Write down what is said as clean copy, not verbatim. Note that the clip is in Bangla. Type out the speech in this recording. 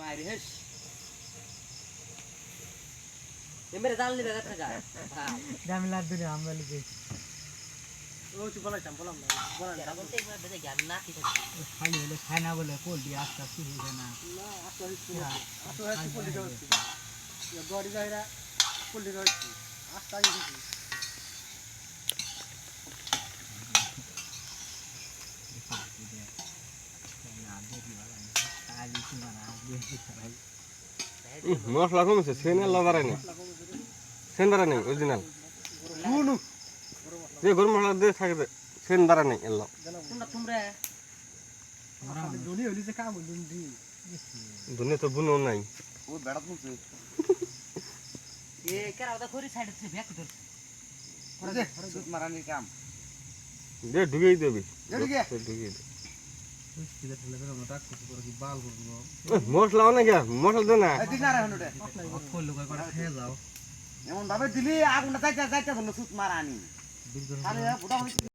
मारी है ये मेरे दाल नहीं बैठा जा हां জামিলার দিনে আমরা লিখে ও তুই বলা চাম্পলা বলা यार बोलते एक बार बेटे ज्ञान ना की খালি হলে খায় না বলে পোল্ট্রি আস্তে আস্তে হয়ে যায় না না আসলে পুলি যাচ্ছে ये गाड़ी जायरा पुली যাচ্ছে আস্তে আগে মশলা কমেছে সেন এলো বাড়াই না সেন বাড়াই নাই অরিজিনাল বুনু যে গরম মশলা দিয়ে থাকে সেন বাড়াই নাই এলো तुमरे ধনি হলি যে কাম ধনি ধনে তো বুনো নাই ও বেড়াত মুছে ये करा होता खोरी साइड से बैक उधर করে দে সুত মারানির কাম দে ঢুকেই দেবি ঢুকে ঢুকেই দে সিলে ঠেলে করে আমরা টাক করে কি বাল করব মশলা অনেক মশলা দে না এই দিন আর হনুডে অকল লোক করে খেয়ে যাও এমন ভাবে দিলি আগুনটা যাইতে যাইতে ধরলো সুত মারানি বিল আরে বুড়া হইছে